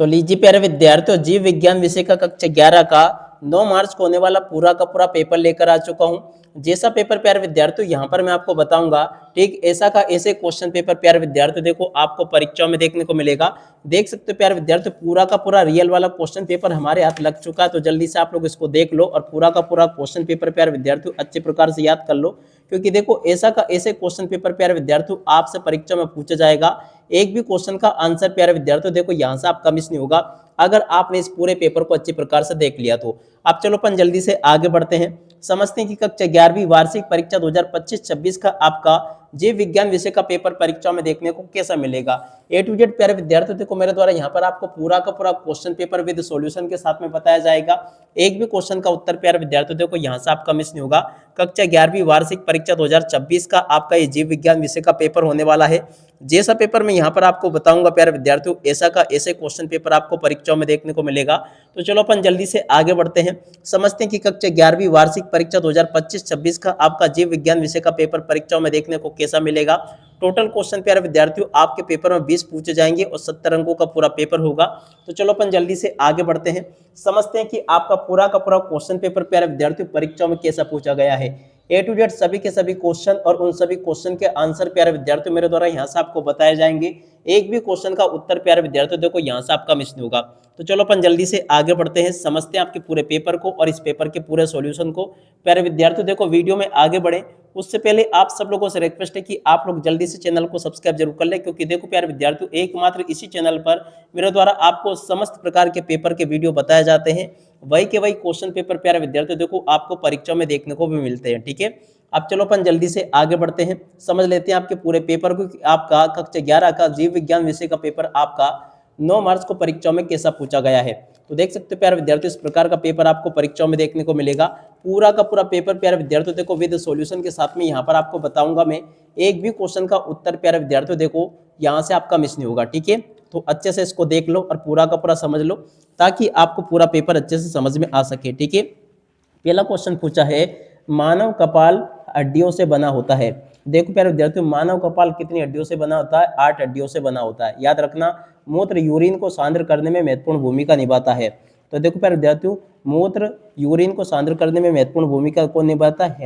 तो लीजिए प्यारे विद्यार्थियों, जीव विज्ञान विषय का कक्षा 11 का 9 मार्च को होने वाला पूरा का पूरा पेपर लेकर आ चुका हूं। जैसा पेपर प्यारे विद्यार्थियों यहां पर मैं आपको बताऊंगा, ठीक ऐसा का ऐसे क्वेश्चन पेपर प्यारे विद्यार्थियों देखो आपको परीक्षाओं में देखने को मिलेगा। देख सकते हो प्यारे विद्यार्थियों, पूरा का पूरा रियल वाला क्वेश्चन पेपर हमारे हाथ लग चुका है। तो जल्दी से आप लोग इसको देख लो और पूरा का पूरा क्वेश्चन पेपर प्यारे विद्यार्थियों अच्छे प्रकार से याद कर लो, क्योंकि देखो ऐसा का ऐसे क्वेश्चन पेपर प्यारे विद्यार्थियों आपसे परीक्षा में पूछा जाएगा। एक भी क्वेश्चन का आंसर प्यारे विद्यार्थियों देखो यहाँ से आपका मिस नहीं होगा, अगर आपने इस पूरे पेपर को अच्छी प्रकार से देख लिया तो। अब चलो अपन जल्दी से आगे बढ़ते हैं, समझते हैं कि कक्षा 11वीं वार्षिक परीक्षा 2025-26 का आपका जीव विज्ञान विषय का पेपर परीक्षा में देखने को कैसा मिलेगा। ए टू जेड प्यारे विद्यार्थियों देखो मेरे द्वारा यहाँ पर आपको पूरा का पूरा क्वेश्चन पेपर विद सॉल्यूशन के साथ में बताया जाएगा। एक भी क्वेश्चन का उत्तर प्यारे विद्यार्थियों देखो यहाँ से आपका मिस नहीं होगा। कक्षा 11वीं वार्षिक परीक्षा 2026 का आपका ये जीव विज्ञान विषय का पेपर होने वाला है। जैसा पेपर मैं यहाँ पर आपको बताऊंगा प्यारे विद्यार्थियों, ऐसा का ऐसे क्वेश्चन पेपर आपको परीक्षाओं में देखने को मिलेगा। तो चलो अपन जल्दी से आगे बढ़ते हैं, समझते हैं कि कक्षा 11वीं वार्षिक परीक्षा 2025-26 का आपका जीव विज्ञान विषय का पेपर परीक्षाओं में देखने को कैसा मिलेगा। टोटल क्वेश्चन प्यारे विद्यार्थियों आपके पेपर में 20 पूछे जाएंगे और 70 अंकों का पूरा पेपर होगा। तो चलो अपन जल्दी से आगे बढ़ते हैं, समझते हैं कि आपका पूरा का पूरा क्वेश्चन पेपर प्यारे विद्यार्थियों परीक्षाओं में कैसा पूछा गया है। ए टू जेड सभी के सभी क्वेश्चन और उन सभी क्वेश्चन के आंसर प्यारे विद्यार्थियों मेरे द्वारा यहाँ से आपको बताए जाएंगे। एक भी क्वेश्चन का उत्तर प्यारे विद्यार्थियों देखो यहाँ से आपका मिस नहीं होगा। तो चलो अपन जल्दी से आगे बढ़ते हैं, समझते हैं आपके पूरे पेपर को और इस पेपर के पूरे सॉल्यूशन को। प्यारे विद्यार्थियों देखो वीडियो में आगे बढ़े उससे पहले आप सब लोगों से रिक्वेस्ट है कि आप लोग जल्दी से चैनल को सब्सक्राइब जरूर कर लें, क्योंकि देखो प्यारे विद्यार्थियों एकमात्र इसी चैनल पर मेरे द्वारा आपको समस्त प्रकार के पेपर के वीडियो बताए जाते हैं। वही के वही क्वेश्चन पेपर प्यारे विद्यार्थियों देखो आपको परीक्षा में देखने को भी मिलते हैं। ठीक है, अब चलो अपन जल्दी से आगे बढ़ते हैं, समझ लेते हैं आपके पूरे पेपर को कि आपका कक्षा 11 का जीव विज्ञान विषय का पेपर आपका 9 मार्च को परीक्षाओं में कैसा पूछा गया है। तो देख सकते हो प्यारे विद्यार्थियों, इस प्रकार का पेपर आपको परीक्षाओं में देखने को मिलेगा। पूरा का पूरा पेपर प्यारे विद्यार्थियों देखो विद सॉल्यूशन के साथ में यहाँ पर आपको बताऊंगा मैं। एक भी क्वेश्चन का उत्तर प्यारे विद्यार्थियों देखो यहाँ से आपका मिस नहीं होगा। ठीक है, तो अच्छे से इसको देख लो और पूरा का पूरा समझ लो, ताकि आपको पूरा पेपर अच्छे से समझ में आ सके। ठीक है, पहला क्वेश्चन पूछा है, मानव कपाल हड्डियों से बना होता है। देखो प्यारे विद्यार्थियों, मानव कपाल कितनी हड्डियों से बना होता है? 8 हड्डियों से बना होता है। याद रखना, मूत्र यूरिन को सांद्र करने में महत्वपूर्ण भूमिका निभाता है। तो देखो प्यारे विद्यार्थियों, मूत्र यूरिन को सांद्र करने में महत्वपूर्ण भूमिका कौन निभाता है?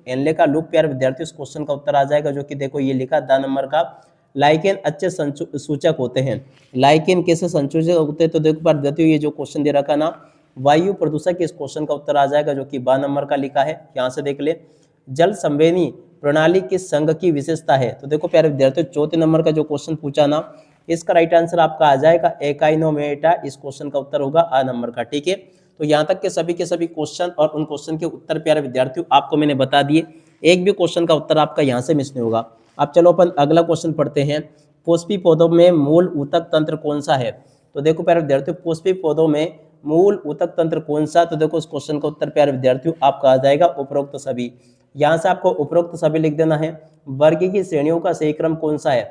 हेनले का लूप प्यारे विद्यार्थियों इस क्वेश्चन का उत्तर आ जाएगा, जो कि देखो ये लिखा द नंबर का। लाइकेन अच्छे सूचक होते हैं। लाइकेन कैसे संसूचक होते हैं? तो देखो प्यारे विद्यार्थियों, ये जो क्वेश्चन दे रखा ना, वायु प्रदूषक, इस क्वेश्चन का उत्तर आ जाएगा, जो कि 12 नंबर का लिखा है। यहाँ से देख ले, जल संवेदी प्रणाली किस संघ की विशेषता है? तो देखो प्यारे विद्यार्थियों, चौथे नंबर का जो क्वेश्चन पूछा ना, इसका राइट आंसर आपका आ जाएगा एकाइनोमेटा। इस क्वेश्चन का उत्तर होगा आ नंबर का। ठीक है, तो यहाँ तक के सभी क्वेश्चन और उन क्वेश्चन के उत्तर प्यारे विद्यार्थियों आपको मैंने बता दिए। एक भी क्वेश्चन का उत्तर आपका यहाँ से मिस नहीं होगा। अब चलो अपन अगला क्वेश्चन पढ़ते हैं, पुष्पी पौधों में मूल ऊतक तंत्र कौन सा है? तो देखो प्यारे विद्यार्थियों, पुष्पी पौधों में मूल ऊतक तंत्र कौन सा? तो देखो इस क्वेश्चन का उत्तर प्यारे विद्यार्थियों आपका आ जाएगा उपरोक्त सभी। यहाँ से आपको उपरोक्त सभी लिख देना है। वर्ग की श्रेणियों का सही क्रम कौन सा है?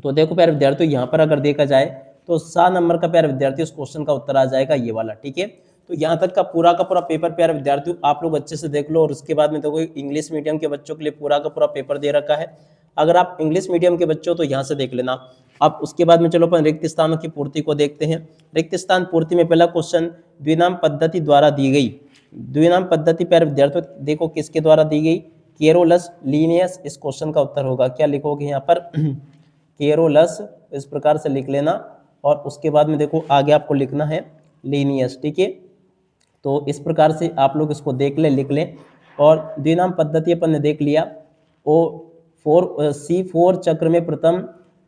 तो देखो प्यारे विद्यार्थियों, यहाँ पर अगर देखा जाए तो 7 नंबर का प्यारे विद्यार्थियों इस क्वेश्चन का उत्तर आ जाएगा ये वाला। ठीक है, तो यहाँ तक का पूरा पेपर प्यारे विद्यार्थियों आप लोग अच्छे से देख लो। और उसके बाद में देखो इंग्लिश मीडियम के बच्चों के लिए पूरा का पूरा पेपर दे रखा है। अगर आप इंग्लिश मीडियम के बच्चों तो यहाँ से देख लेना। अब उसके बाद में चलो अपन रिक्त स्थानों की पूर्ति को देखते हैं। रिक्त स्थान पूर्ति में पहला क्वेश्चन, द्विनाम पद्धति द्वारा दी गई। द्विनाम पद्धति प्यारे विद्यार्थियों देखो किसके द्वारा दी गई? Carolus Linnaeus. इस क्वेश्चन का उत्तर होगा, क्या लिखोगे यहाँ पर? केरोलस, इस प्रकार से लिख लेना। और उसके बाद में देखो आगे आपको लिखना है लीनियस। ठीक है, तो इस प्रकार से आप लोग इसको देख ले, लिख लें। और द्विनाम पद्धति अपन ने देख लिया। C4 चक्र में प्रथम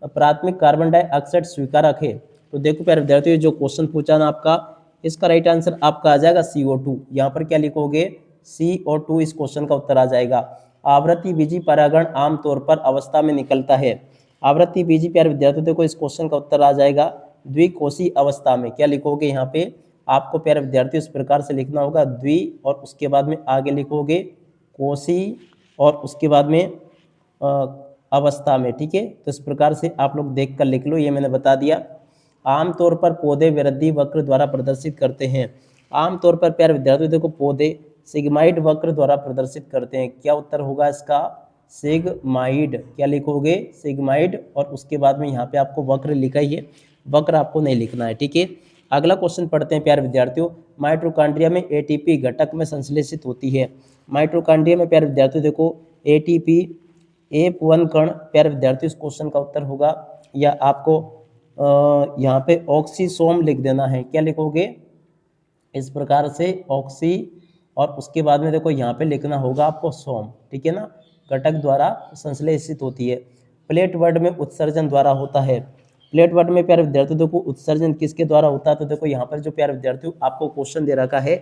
प्राथमिक कार्बन डाइऑक्साइड स्वीकारक है। तो देखो प्यारे विद्यार्थियों, जो क्वेश्चन पूछा ना आपका, इसका राइट आंसर आपका आ जाएगा CO2। यहाँ पर क्या लिखोगे? CO2। इस क्वेश्चन का उत्तर आ जाएगा। आवृत्ति बीजी परागण आमतौर पर अवस्था में निकलता है। आवृत्ति बीजी प्यारे विद्यार्थियों देखो इस क्वेश्चन का उत्तर आ जाएगा द्विकोशीय अवस्था में। क्या लिखोगे यहाँ पे? आपको प्यारे विद्यार्थियों इस प्रकार से लिखना होगा द्वि, और उसके बाद में आगे लिखोगे कोशी, और उसके बाद में अवस्था में। ठीक है, तो इस प्रकार से आप लोग देख कर लिख लो, ये मैंने बता दिया। आमतौर पर पौधे वृद्धि वक्र द्वारा प्रदर्शित करते हैं। आमतौर पर प्यारे विद्यार्थियों देखो पौधे सिग्माइड वक्र द्वारा प्रदर्शित करते हैं। क्या उत्तर होगा इसका? सिग्माइड। क्या लिखोगे? सिग्माइड। और उसके बाद में यहाँ पे आपको वक्र लिखा ही है, वक्र आपको नहीं लिखना है, ठीक है। अगला क्वेश्चन पढ़ते हैं प्यारे विद्यार्थियों। माइटोकॉन्ड्रिया में एटीपी घटक में संश्लेषित होती है। माइटोकॉन्ड्रिया में प्यारे विद्यार्थियों देखो एटीपी F1 कण प्यारे विद्यार्थियों इस क्वेश्चन का उत्तर होगा, या आपको यहाँ पे ऑक्सीसोम लिख देना है। क्या लिखोगे इस प्रकार से ऑक्सी, और उसके बाद में देखो यहाँ पे लिखना होगा आपको सोम, ठीक है ना। घटक द्वारा संश्लेषित होती है। प्लेट वर्ड में उत्सर्जन द्वारा होता है। प्लेट वर्ड में प्यारे विद्यार्थियों देखो उत्सर्जन किसके द्वारा होता है, तो देखो यहाँ पर जो प्यारे विद्यार्थियों आपको क्वेश्चन दे रखा है,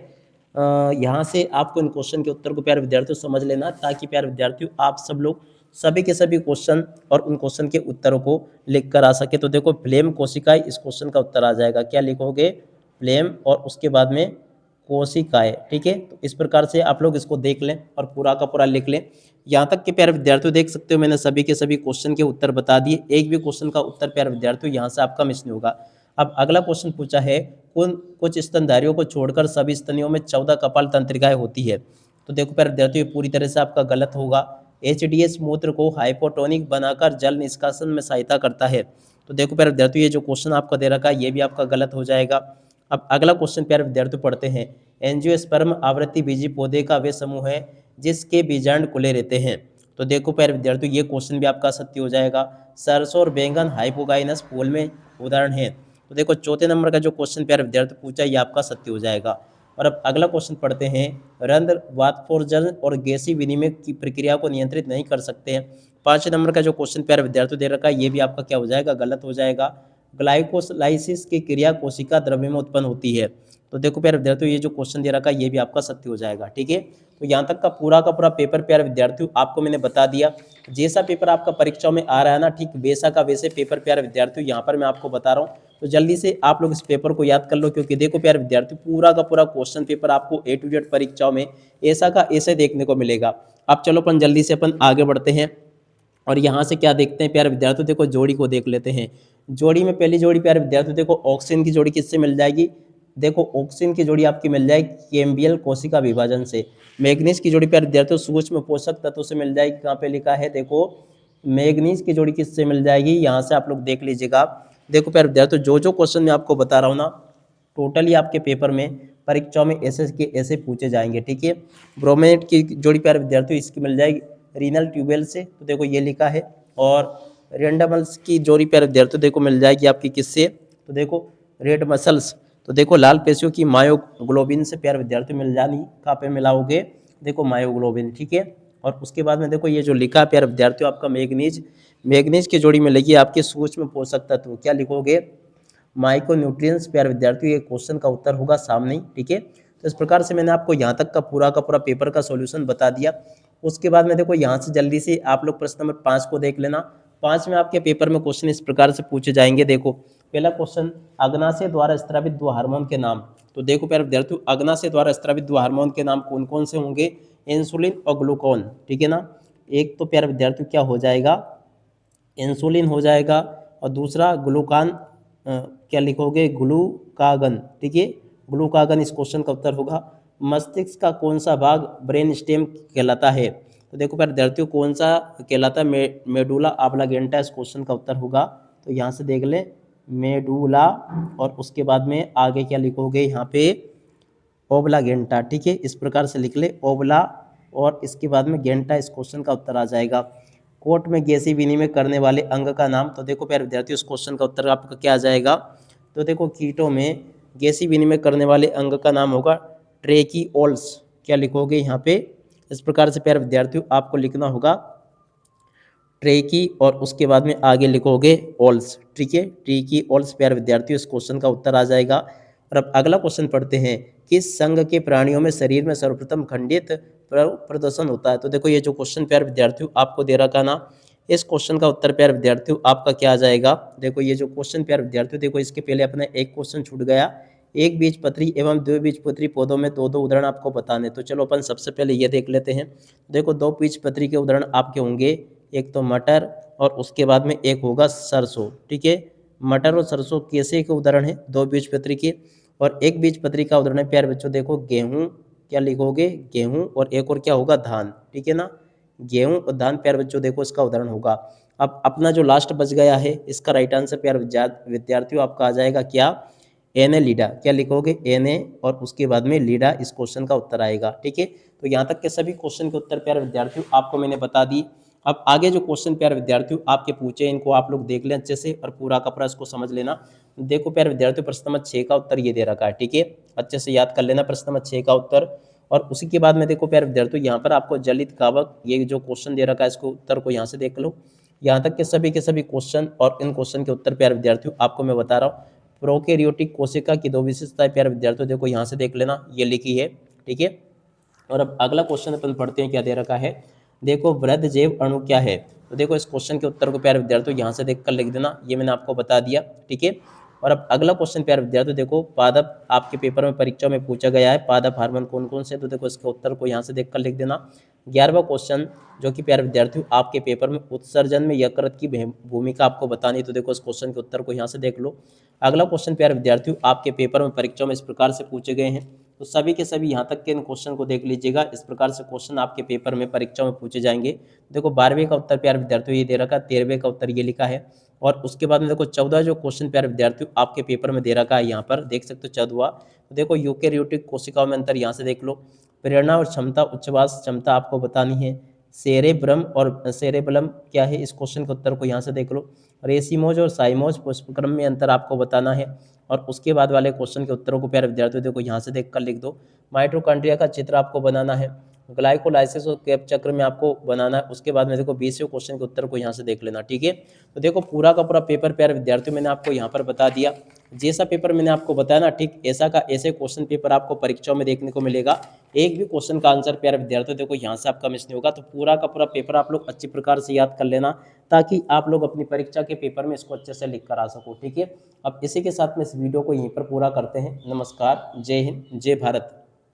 यहाँ से आपको इन क्वेश्चन के उत्तर को प्यारे विद्यार्थियों समझ लेना, ताकि प्यारे विद्यार्थियों आप सब लोग सभी के सभी क्वेश्चन और उन क्वेश्चन के उत्तरों को लिख कर आ सके। तो देखो फ्लेम कोशिकाएं इस क्वेश्चन का उत्तर आ जाएगा। क्या लिखोगे फ्लेम और उसके बाद में कोशिकाएं, ठीक है। तो इस प्रकार से आप लोग इसको देख लें और पूरा का पूरा लिख लें। यहाँ तक के प्यारे विद्यार्थियों देख सकते हो मैंने सभी के सभी क्वेश्चन के उत्तर बता दिए। एक भी क्वेश्चन का उत्तर प्यारे विद्यार्थियों यहाँ से आपका मिस नहीं होगा। अब अगला क्वेश्चन पूछा है कुछ स्तनधारियों को छोड़कर सभी स्तनियों में 14 कपाल तंत्रिकाएं होती है। तो देखो प्यारे विद्यार्थियों ये पूरी तरह से आपका गलत होगा। एचडीएस मूत्र को हाइपोटोनिक बनाकर जल निष्कासन में सहायता करता है। तो देखो प्यारे विद्यार्थियों ये जो क्वेश्चन आपका दे रखा है ये भी आपका गलत हो जाएगा। अब अगला क्वेश्चन प्यारे विद्यार्थियों पढ़ते हैं। एंजियोस्पर्म आवृत्ति बीजी पौधे का वे समूह है जिसके बीजांड खुले रहते हैं। तो देखो प्यारे विद्यार्थियों ये क्वेश्चन भी आपका सत्य हो जाएगा। सरसों और बैंगन हाइपोगाइनस फूल में उदाहरण है। तो देखो चौथे नंबर का जो क्वेश्चन प्यारे विद्यार्थी पूछा ये आपका सत्य हो जाएगा। और अब अगला क्वेश्चन पढ़ते हैं। रंध्र वाष्पोत्सर्जन और गैसीय विनिमय की प्रक्रिया को नियंत्रित नहीं कर सकते हैं। 5 नंबर का जो क्वेश्चन प्यारे विद्यार्थियों दे रखा है ये भी आपका क्या हो जाएगा, गलत हो जाएगा। ग्लाइकोलाइसिस की क्रिया कोशिका द्रव्य में उत्पन्न होती है। तो देखो प्यारे विद्यार्थियों ये जो क्वेश्चन दे रखा है ये भी आपका सत्य हो जाएगा, ठीक है। तो यहाँ तक का पूरा पेपर प्यारे विद्यार्थियों आपको मैंने बता दिया। जैसा पेपर आपका परीक्षाओं में आ रहा है ना, ठीक वैसा का वैसे पेपर प्यारे विद्यार्थियों यहाँ पर मैं आपको बता रहा हूँ। तो जल्दी से आप लोग इस पेपर को याद कर लो, क्योंकि देखो प्यारे विद्यार्थियों पूरा का पूरा क्वेश्चन पेपर आपको A to Z परीक्षाओं में ऐसा का ऐसे देखने को मिलेगा। अब चलो अपन जल्दी से अपन आगे बढ़ते हैं और यहाँ से क्या देखते हैं प्यारे विद्यार्थियों, देखो जोड़ी को देख लेते हैं। जोड़ी में पहली जोड़ी प्यारे विद्यार्थियों देखो ऑक्सीजन की जोड़ी किससे मिल जाएगी, देखो ऑक्सीजन की जोड़ी आपकी मिल जाएगी कैम्बियल कोशिका विभाजन से। मैग्नीज की जोड़ी प्यारे विद्यार्थियों सूक्ष्म पोषक तत्वों से मिल जाएगी। कहाँ पे लिखा है देखो मैग्नीज की जोड़ी किससे मिल जाएगी, यहाँ से आप लोग देख लीजिएगा। देखो प्यारे विद्यार्थियों जो क्वेश्चन मैं आपको बता रहा हूँ ना टोटली आपके पेपर में परीक्षाओं में ऐसे के ऐसे पूछे जाएंगे, ठीक है। ब्रोमेनेट की जोड़ी प्यारे विद्यार्थियों इसकी मिल जाएगी रीनल ट्यूबवेल से, तो देखो ये लिखा है। और रेंडमल्स की जोड़ी प्यारे विद्यार्थियों देखो मिल जाएगी आपकी किससे, तो देखो रेड मसल्स, तो देखो लाल पेशियों की मायोग्लोबिन से प्यारे विद्यार्थियों मिल जानी। कहाँ पे मिलाओगे, देखो मायोग्लोबिन, ठीक है। और उसके बाद में देखो ये जो लिखा है प्यारे विद्यार्थियों आपका मैग्नीज की जोड़ी में लगी आपके सूक्ष्म पोषक तत्व। क्या लिखोगे, माइक्रोन्यूट्रिएंट्स प्यारे विद्यार्थियों ये क्वेश्चन का उत्तर होगा सामने ही, ठीक है। तो इस प्रकार से मैंने आपको यहाँ तक का पूरा पेपर का सॉल्यूशन बता दिया। उसके बाद में देखो यहाँ से जल्दी से आप लोग प्रश्न नंबर 5 को देख लेना। 5 में आपके पेपर में क्वेश्चन इस प्रकार से पूछे जाएंगे। देखो पहला क्वेश्चन, अग्नाशय द्वारा स्रावित 2 हार्मोन के नाम। तो देखो प्यारे विद्यार्थियों अग्नाशय द्वारा स्रावित 2 हार्मोन के नाम कौन कौन से होंगे, इंसुलिन और ग्लूकोन, ठीक है ना। एक तो प्यारे विद्यार्थियों क्या हो जाएगा, इंसुलिन हो जाएगा, और दूसरा ग्लूकान क्या लिखोगे, ग्लूकागन, ठीक है। ग्लूकागन इस क्वेश्चन का उत्तर होगा। मस्तिष्क का कौन सा भाग ब्रेन स्टेम कहलाता है, तो देखो प्यारे विद्यार्थियों कौन सा कहलाता है, मेडुला ऑब्लांगेटा इस क्वेश्चन का उत्तर होगा। तो यहाँ से देख ले मेडुला, और उसके बाद में आगे क्या लिखोगे यहाँ पे ओब्लागेंटा, ठीक है। इस प्रकार से लिख ले ओबला, और इसके बाद में गेंटा इस क्वेश्चन का उत्तर आ जाएगा। कोट में गैसीय विनिमय करने वाले अंग का नाम, तो देखो प्यारे विद्यार्थियों इस क्वेश्चन का उत्तर आपका क्या आ जाएगा, तो देखो कीटों में गैसीय विनिमय करने वाले अंग का नाम होगा ट्रेकिओल्स। क्या लिखोगे यहाँ पे, इस प्रकार से प्यारे विद्यार्थियों आपको लिखना होगा ट्रेकी, और उसके बाद में आगे लिखोगे ओल्स, ठीक है। ट्रेकी ओल्स प्यारे विद्यार्थियों इस क्वेश्चन का उत्तर आ जाएगा। और अब अगला क्वेश्चन पढ़ते हैं। किस संघ के प्राणियों में शरीर में सर्वप्रथम खंडित प्रदर्शन होता है, तो देखो ये जो क्वेश्चन प्यारे विद्यार्थियों आपको दे रखा ना, इस क्वेश्चन का उत्तर प्यारे विद्यार्थियों आपका क्या आ जाएगा। देखो ये जो क्वेश्चन प्यारे विद्यार्थियों, देखो इसके पहले अपना एक क्वेश्चन छूट गया, एक बीजपत्री एवं द्विबीजपत्री पौधों में दो उदाहरण आपको बताने। तो चलो अपन सबसे पहले ये देख लेते हैं। देखो 2 बीजपत्री के उदाहरण आपके होंगे, एक तो मटर और उसके बाद में एक होगा सरसों, ठीक है। मटर और सरसों कैसे के उदाहरण है, 2 बीजपत्री के। और एक बीजपत्री का उदाहरण है प्यारे बच्चों देखो गेहूं, क्या लिखोगे गेहूं, और एक और क्या होगा धान, ठीक है ना। गेहूं और धान प्यारे बच्चों देखो इसका उदाहरण होगा। अब अपना जो लास्ट बच गया है इसका राइट आंसर प्यार विद्यार्थियों आपका आ जाएगा क्या, एने लीडा। क्या लिखोगे, एने और उसके बाद में लीडा, इस क्वेश्चन का उत्तर आएगा। ठीक है, तो यहाँ तक के सभी क्वेश्चन के उत्तर प्यारे विद्यार्थियों आपको मैंने बता दी। अब आगे जो क्वेश्चन प्यारे विद्यार्थियों आपके पूछे इनको आप लोग देख लें अच्छे से और पूरा का पूरा इसको समझ लेना। देखो प्यारे विद्यार्थियों, प्रश्न नंबर 6 का उत्तर ये दे रखा है। ठीक है, अच्छे से याद कर लेना प्रश्न नंबर 6 का उत्तर। और उसी के बाद में देखो प्यारे विद्यार्थियों, यहाँ पर आपको जलित कवक ये जो क्वेश्चन दे रखा है इसको उत्तर को यहाँ से देख लो। यहाँ तक के सभी क्वेश्चन और इन क्वेश्चन के उत्तर प्यारे विद्यार्थियों आपको मैं बता रहा हूँ। प्रोकैरियोटिक कोशिका की 2 विशेषताएं प्यारे विद्यार्थियों देखो यहाँ से देख लेना, ये लिखी है। ठीक है, और अब अगला क्वेश्चन अपन पढ़ते हैं, क्या दे रखा है। देखो वृहद जैव अणु क्या है, तो देखो इस क्वेश्चन के उत्तर को प्यारे विद्यार्थियों यहाँ से देखकर लिख देना, ये मैंने आपको बता दिया। ठीक है, और अब अगला क्वेश्चन प्यारे विद्यार्थियों देखो, पादप आपके पेपर में परीक्षा में पूछा गया है, पादप हार्मोन कौन कौन से, तो देखो इसके उत्तर को यहाँ से देखकर लिख देना। 11वां क्वेश्चन जो कि प्यारे विद्यार्थियों आपके पेपर में उत्सर्जन में यकृत की भूमिका आपको बतानी, तो देखो इस क्वेश्चन के उत्तर को यहाँ से देख लो। अगला क्वेश्चन प्यारे विद्यार्थियों आपके पेपर में परीक्षा में इस प्रकार से पूछे गए हैं, तो सभी के सभी यहाँ तक के इन क्वेश्चन को देख लीजिएगा। इस प्रकार से क्वेश्चन आपके पेपर में परीक्षा में पूछे जाएंगे। देखो 12वें का उत्तर प्यारे विद्यार्थियों ये दे रखा है, 13वें का उत्तर ये लिखा है। और उसके बाद में देखो 14 जो क्वेश्चन प्यारे विद्यार्थियों आपके पेपर में दे रखा है, यहाँ पर देख सकते हो 14वां। तो देखो यूकेरियोटिक कोशिकाओं में अंतर यहाँ से देख लो। प्रेरणा और क्षमता, उच्छ्वास क्षमता आपको बतानी है। सेरेब्रम और सेरेबलम क्या है, इस क्वेश्चन के उत्तर को यहाँ से देख लो। रेसिमोज और साइमोज पुष्पक्रम में अंतर आपको बताना है। और उसके बाद वाले क्वेश्चन के उत्तरों को प्यारे विद्यार्थियों देखो यहाँ से देखकर लिख दो। माइटोकॉन्ड्रिया का चित्र आपको बनाना है। ग्लाइकोलाइसिस और कैप चक्र में आपको बनाना है। उसके बाद में देखो 20वें क्वेश्चन के उत्तर को यहाँ से देख लेना। ठीक है, तो देखो पूरा का पूरा पेपर प्यारे विद्यार्थियों मैंने आपको यहाँ पर बता दिया। जैसा पेपर मैंने आपको बताया ना, ठीक ऐसा का ऐसे क्वेश्चन पेपर आपको परीक्षाओं में देखने को मिलेगा। एक भी क्वेश्चन का आंसर प्यारे विद्यार्थियों देखो यहाँ से आपका मिस नहीं होगा। तो पूरा का पूरा पेपर आप लोग अच्छी प्रकार से याद कर लेना, ताकि आप लोग अपनी परीक्षा के पेपर में इसको अच्छे से लिख कर आ सको। ठीक है, अब इसी के साथ में इस वीडियो को यहीं पर पूरा करते हैं। नमस्कार, जय हिंद, जय भारत।